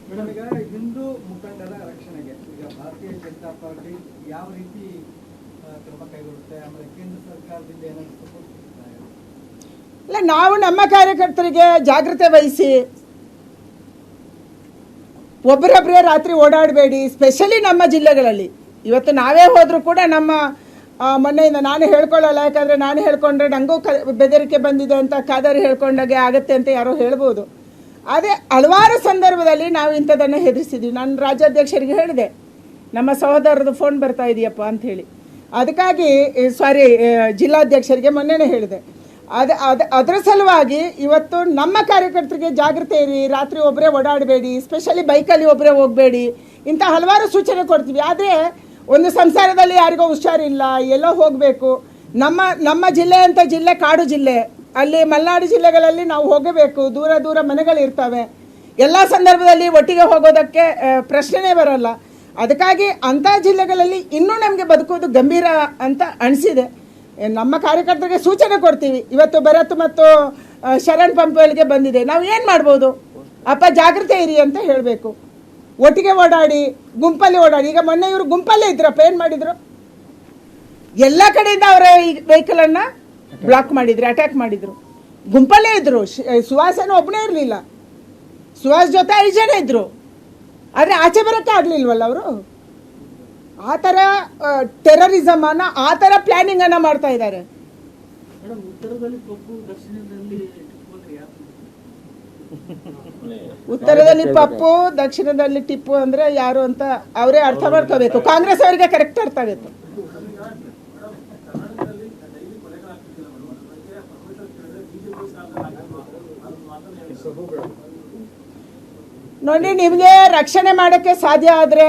Madam, ಈಗ ಹಿಂದೂ ಮುಖಂಡರ ರಕ್ಷಣೆಗೆ ಈಗ ಭಾರತೀಯ ಜನತಾ ಪಾರ್ಟಿ ಯಾವ ರೀತಿ ಕ್ರಮ ಕೈಗೊಳ್ಳುತ್ತೆ, ಆಮೇಲೆ ಕೇಂದ್ರ ಸರ್ಕಾರದಿಂದ ಏನಾದರೂ ಸಪೋರ್ಟ್ ಸಿಗ್ತಾ ಇಲ್ಲ, ನಾವು ನಮ್ಮ ಕಾರ್ಯಕರ್ತರಿಗೆ ಜಾಗೃತೆ ವಹಿಸಿ ಒಬ್ಬರೊಬ್ಬರೇ ರಾತ್ರಿ ಓಡಾಡಬೇಡಿ, ಸ್ಪೆಷಲಿ ನಮ್ಮ ಜಿಲ್ಲೆಗಳಲ್ಲಿ. ಇವತ್ತು ನಾವೇ ಹೋದರೂ ಕೂಡ ನಮ್ಮ ಮೊನ್ನೆಯಿಂದ ನಾನು ಹೇಳ್ಕೊಳ್ಳಲ್ಲ, ಯಾಕಂದರೆ ನಾನು ಹೇಳ್ಕೊಂಡ್ರೆ ನನಗೂ ಬೆದರಿಕೆ ಬಂದಿದೆ ಅಂತ ಕಾದಾರಿ ಹೇಳ್ಕೊಂಡಾಗೆ ಆಗುತ್ತೆ ಅಂತ ಯಾರೋ ಹೇಳ್ಬೋದು. ಅದೇ ಹಲವಾರು ಸಂದರ್ಭದಲ್ಲಿ ನಾವು ಇಂಥದ್ದನ್ನು ಹೆದರಿಸಿದ್ವಿ. ನಾನು ರಾಜ್ಯಾಧ್ಯಕ್ಷರಿಗೆ ಹೇಳಿದೆ, ನಮ್ಮ ಸಹೋದರರದು ಫೋನ್ ಬರ್ತಾ ಇದೆಯಪ್ಪ ಅಂಥೇಳಿ. ಅದಕ್ಕಾಗಿ ಜಿಲ್ಲಾಧ್ಯಕ್ಷರಿಗೆ ಮೊನ್ನೆನೇ ಹೇಳಿದೆ. ಅದರ ಸಲುವಾಗಿ ಇವತ್ತು ನಮ್ಮ ಕಾರ್ಯಕರ್ತರಿಗೆ ಜಾಗೃತೆ ಇರಿ, ರಾತ್ರಿ ಒಬ್ಬರೇ ಓಡಾಡಬೇಡಿ, ಸ್ಪೆಷಲಿ ಬೈಕಲ್ಲಿ ಒಬ್ಬರೇ ಹೋಗಬೇಡಿ, ಇಂಥ ಹಲವಾರು ಸೂಚನೆ ಕೊಡ್ತೀವಿ. ಆದರೆ ಒಂದು ಸಂಸಾರದಲ್ಲಿ ಯಾರಿಗೋ ಹುಷಾರಿಲ್ಲ, ಎಲ್ಲೋ ಹೋಗಬೇಕು, ನಮ್ಮ ಜಿಲ್ಲೆ ಅಂತ ಜಿಲ್ಲೆ ಕಾಡು ಜಿಲ್ಲೆ, ಅಲ್ಲಿ ಮಲೆನಾಡು ಜಿಲ್ಲೆಗಳಲ್ಲಿ ನಾವು ಹೋಗಬೇಕು, ದೂರ ದೂರ ಮನೆಗಳಿರ್ತವೆ, ಎಲ್ಲ ಸಂದರ್ಭದಲ್ಲಿ ಒಟ್ಟಿಗೆ ಹೋಗೋದಕ್ಕೆ ಪ್ರಶ್ನೆನೇ ಬರಲ್ಲ. ಅದಕ್ಕಾಗಿ ಅಂಥ ಜಿಲ್ಲೆಗಳಲ್ಲಿ ಇನ್ನೂ ನಮಗೆ ಬದುಕೋದು ಗಂಭೀರ ಅಂತ ಅನಿಸಿದೆ. ನಮ್ಮ ಕಾರ್ಯಕರ್ತರಿಗೆ ಸೂಚನೆ ಕೊಡ್ತೀವಿ. ಇವತ್ತು ಭರತ್ ಮತ್ತು ಶರಣ್ ಪಂಪ್ಗಳಿಗೆ ಬಂದಿದೆ, ನಾವು ಏನು ಮಾಡ್ಬೋದು, ಅಪ್ಪ ಜಾಗೃತೆ ಇರಿ ಅಂತ ಹೇಳಬೇಕು. ಒಟ್ಟಿಗೆ ಓಡಾಡಿ, ಗುಂಪಲ್ಲಿ ಓಡಾಡಿ. ಈಗ ಮೊನ್ನೆ ಇವರು ಗುಂಪಲ್ಲೇ ಇದ್ರಪ್ಪ, ಏನು ಮಾಡಿದರು, ಎಲ್ಲ ಕಡೆಯಿಂದ ಅವರ ಈ ವೆಹಿಕಲನ್ನು ಬ್ಲಾಕ್ ಮಾಡಿದ್ರು, ಅಟ್ಯಾಕ್ ಮಾಡಿದರು. ಗುಂಪಲ್ಲೇ ಇದ್ದರು. ಸುಹಾಸನ ಒಬ್ಬನೇ ಇರಲಿಲ್ಲ, ಸುಹಾಸ್ ಜೊತೆ 5 ಜನ ಇದ್ದರು. ಆದರೆ ಆಚೆ ಬರೋಕ್ಕೆ ಆಗಲಿಲ್ವಲ್ಲ ಅವರು. ಆ ಥರ ಟೆರರಿಸಮನ್ನು, ಆ ಥರ ಪ್ಲ್ಯಾನಿಂಗನ್ನು ಮಾಡ್ತಾ ಇದ್ದಾರೆ. ಉತ್ತರದಲ್ಲಿ ಪಪ್ಪು, ದಕ್ಷಿಣದಲ್ಲಿ ಟಿಪ್ಪು ಅಂದರೆ ಯಾರು ಅಂತ ಅವರೇ ಅರ್ಥ ಮಾಡ್ಕೋಬೇಕು. ಕಾಂಗ್ರೆಸ್ ಅವರಿಗೆ ಕರೆಕ್ಟ್ ಅರ್ಥ ಆಗುತ್ತೆ. ನೋಡಿ, ನಿಮಗೆ ರಕ್ಷಣೆ ಮಾಡೋಕ್ಕೆ ಸಾಧ್ಯ ಆದರೆ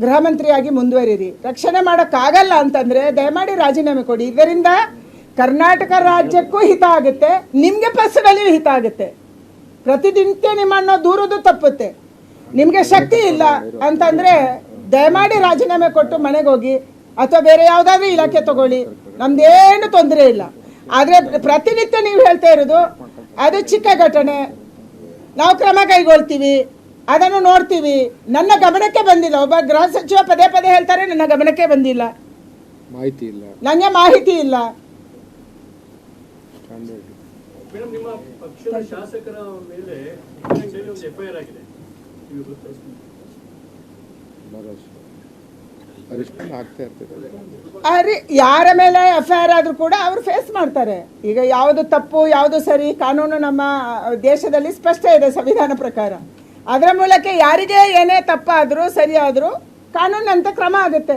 ಗೃಹ ಮಂತ್ರಿಯಾಗಿ ಮುಂದುವರಿರಿ. ರಕ್ಷಣೆ ಮಾಡೋಕ್ಕಾಗಲ್ಲ ಅಂತಂದರೆ ದಯಮಾಡಿ ರಾಜೀನಾಮೆ ಕೊಡಿ. ಇದರಿಂದ ಕರ್ನಾಟಕ ರಾಜ್ಯಕ್ಕೂ ಹಿತ ಆಗುತ್ತೆ, ನಿಮಗೆ ಪರ್ಸನಲಿ ಹಿತ ಆಗುತ್ತೆ. ಪ್ರತಿನಿತ್ಯ ನಿಮ್ಮನ್ನು ದೂರೋದು ತಪ್ಪುತ್ತೆ. ನಿಮಗೆ ಶಕ್ತಿ ಇಲ್ಲ ಅಂತಂದರೆ ದಯಮಾಡಿ ರಾಜೀನಾಮೆ ಕೊಟ್ಟು ಮನೆಗೆ ಹೋಗಿ, ಅಥವಾ ಬೇರೆ ಯಾವುದಾದ್ರೂ ಇಲಾಖೆ ತಗೊಳ್ಳಿ, ನಮ್ದೇನು ತೊಂದರೆ ಇಲ್ಲ. ಆದರೆ ಪ್ರತಿನಿತ್ಯ ನೀವು ಹೇಳ್ತಾ ಇರೋದು ಅದು ಚಿಕ್ಕ ಘಟನೆ, ನಾವು ಕ್ರಮ ಕೈಗೊಳ್ತೀವಿ, ಅದನ್ನು ನೋಡ್ತೀವಿ, ನನ್ನ ಗಮನಕ್ಕೆ ಬಂದಿಲ್ಲ. ಒಬ್ಬ ಗೃಹ ಸಚಿವ ಪದೇ ಪದೇ ಹೇಳ್ತಾರೆ ನನ್ನ ಗಮನಕ್ಕೆ ಬಂದಿಲ್ಲ, ಮಾಹಿತಿ ಇಲ್ಲ, ನನಗೆ ಮಾಹಿತಿ ಇಲ್ಲ. ನಿಮ್ಮ ಪಕ್ಷದ ಶಾಸಕರ ಮೇಲೆ ಒಂದು ಎಫ್ಐಆರ್ ಆಗಿದೆ. ಯಾರ ಮೇಲೆ ಎಫ್ಐಆರ್ ಆದರೂ ಕೂಡ ಅವರು ಫೇಸ್ ಮಾಡ್ತಾರೆ. ಈಗ ಯಾವುದು ತಪ್ಪು ಯಾವುದು ಸರಿ, ಕಾನೂನು ನಮ್ಮ ದೇಶದಲ್ಲಿ ಸ್ಪಷ್ಟ ಇದೆ ಸಂವಿಧಾನ ಪ್ರಕಾರ. ಅದರ ಮೂಲಕ ಯಾರಿಗೆ ಏನೇ ತಪ್ಪಾದರೂ ಸರಿಯಾದರೂ ಕಾನೂನಂತ ಕ್ರಮ ಆಗುತ್ತೆ.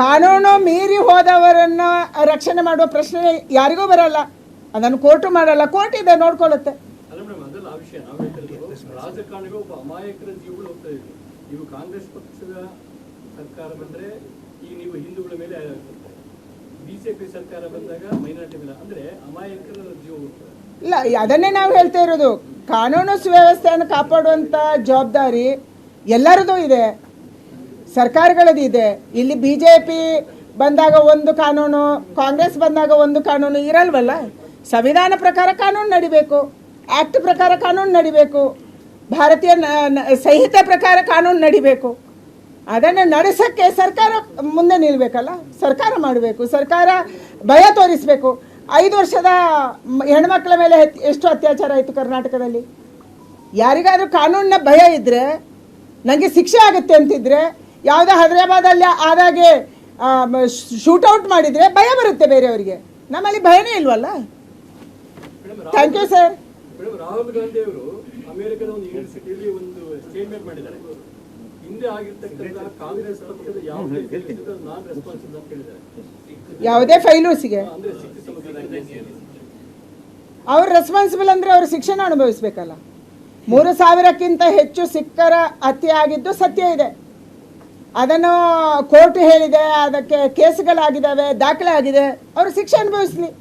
ಕಾನೂನು ಮೀರಿ ಹೋದವರನ್ನು ರಕ್ಷಣೆ ಮಾಡುವ ಪ್ರಶ್ನೆ ಯಾರಿಗೂ ಬರಲ್ಲ, ಅದನ್ನು ಕೋರ್ಟು ಮಾಡಲ್ಲ, ಕೋರ್ಟ್ ಇದೆ ನೋಡ್ಕೊಳ್ಳುತ್ತೆ. ರಾಜಕಾರಣಿಗಳು ಒಬ್ಬ ಅಮಾಯಕರ ಜೀವಗಳು ಹೋಗ್ತಾ ಇದ್ರು. ನೀವು ಕಾಂಗ್ರೆಸ್ ಪಕ್ಷದ ಸರ್ಕಾರ ಬಂದ್ರೆ ಈಗ ನೀವು ಹಿಂದೂಗಳ ಮೇಲೆ ಬಿಜೆಪಿ ಸರ್ಕಾರ ಬಂದಾಗ ಮೈನಾರಿಟಿ ಮೇಲೆ, ಅಂದ್ರೆ ಅಮಾಯಕರ ಜೀವ ಹೋಗ್ತದೆ. ಇಲ್ಲ, ಅದನ್ನೇ ನಾವು ಹೇಳ್ತಾ ಇರೋದು. ಕಾನೂನು ಸುವ್ಯವಸ್ಥೆಯನ್ನು ಕಾಪಾಡುವಂಥ ಜವಾಬ್ದಾರಿ ಎಲ್ಲರದೂ ಇದೆ, ಸರ್ಕಾರಗಳದ್ದು ಇದೆ. ಇಲ್ಲಿ BJP ಬಂದಾಗ ಒಂದು ಕಾನೂನು, ಕಾಂಗ್ರೆಸ್ ಬಂದಾಗ ಒಂದು ಕಾನೂನು ಇರಲ್ವಲ್ಲ. ಸಂವಿಧಾನ ಪ್ರಕಾರ ಕಾನೂನು ನಡಿಬೇಕು, ಆ್ಯಕ್ಟ್ ಪ್ರಕಾರ ಕಾನೂನು ನಡಿಬೇಕು, ಭಾರತೀಯ ಸಂಹಿತೆ ಪ್ರಕಾರ ಕಾನೂನು ನಡಿಬೇಕು. ಅದನ್ನು ನಡೆಸೋಕ್ಕೆ ಸರ್ಕಾರ ಮುಂದೆ ನಿಲ್ಲಬೇಕಲ್ಲ, ಸರ್ಕಾರ ಮಾಡಬೇಕು, ಸರ್ಕಾರ ಭಯ ತೋರಿಸಬೇಕು. 5 ವರ್ಷದ ಹೆಣ್ಮಕ್ಳ ಮೇಲೆ ಎಷ್ಟು ಅತ್ಯಾಚಾರ ಆಯಿತು ಕರ್ನಾಟಕದಲ್ಲಿ. ಯಾರಿಗಾದರೂ ಕಾನೂನಿನ ಭಯ ಇದ್ದರೆ, ನನಗೆ ಶಿಕ್ಷೆ ಆಗುತ್ತೆ ಅಂತಿದ್ರೆ, ಯಾವುದೋ ಹೈದರಾಬಾದಲ್ಲಿ ಆದಾಗೆ ಶೂಟೌಟ್ ಮಾಡಿದರೆ ಭಯ ಬರುತ್ತೆ ಬೇರೆಯವರಿಗೆ. ನಮ್ಮಲ್ಲಿ ಭಯನೇ ಇಲ್ವಲ್ಲ. Thank you sir. Rahul Gandhi ಅವರು ಅಮೆರಿಕದ ಒಂದು ಯೂನಿವರ್ಸಿಟಿಯಲ್ಲಿ ಒಂದು ಸ್ಟೇಟ್ಮೆಂಟ್ ಮಾಡಿದ್ದಾರೆ. ಹಿಂದೆ ಆಗಿರ್ತಕ್ಕಂಥ ಕಾಂಗ್ರೆಸ್ ಪಕ್ಷದ ಯಾವುದೇ ನಾನ್ ರೆಸ್ಪಾನ್ಸಿಬಲ್ ಅಂತ ಹೇಳಿದ್ದಾರೆ. ಯಾವುದೇ ಫೈಲೂಸಿಗೆ ಅವ್ರು ರೆಸ್ಪಾನ್ಸಿಬಲ್ ಅಂದರೆ ಅವರು ಶಿಕ್ಷಣ ಅನುಭವಿಸ್ಬೇಕಲ್ಲ. 3,000ಕ್ಕಿಂತ ಹೆಚ್ಚು ಸಿಖ್ಖರ ಹತ್ಯೆ ಆಗಿದ್ದು ಸತ್ಯ ಇದೆ. ಅದನ್ನು ಕೋರ್ಟ್ ಹೇಳಿದೆ, ಅದಕ್ಕೆ ಕೇಸ್ಗಳಾಗಿದ್ದಾವೆ, ದಾಖಲೆ ಆಗಿದೆ. ಅವರು ಶಿಕ್ಷೆ ಅನುಭವಿಸ್ಲಿ.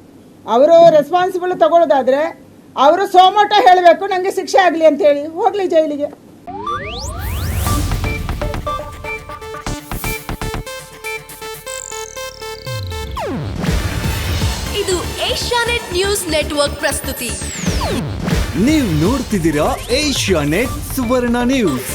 ಅವರು ರೆಸ್ಪಾನ್ಸಿಬಲ್ ತಗೊಳ್ಳೋದಾದರೆ ಅವರು ಸೋಮೋಟ ಹೇಳಬೇಕು, ನನಗೆ ಶಿಕ್ಷೆ ಆಗಲಿ ಅಂತ ಹೇಳಿ ಹೋಗಲಿ ಜೈಲಿಗೆ. ಇದು ಏಷ್ಯಾನೆಟ್ ನ್ಯೂಸ್ ನೆಟ್ವರ್ಕ್ ಪ್ರಸ್ತುತಿ. ನೀವು ನೋಡ್ತಿದ್ದೀರಾ ಏಷ್ಯಾ ನೆಟ್ ಸುವರ್ಣ ನ್ಯೂಸ್.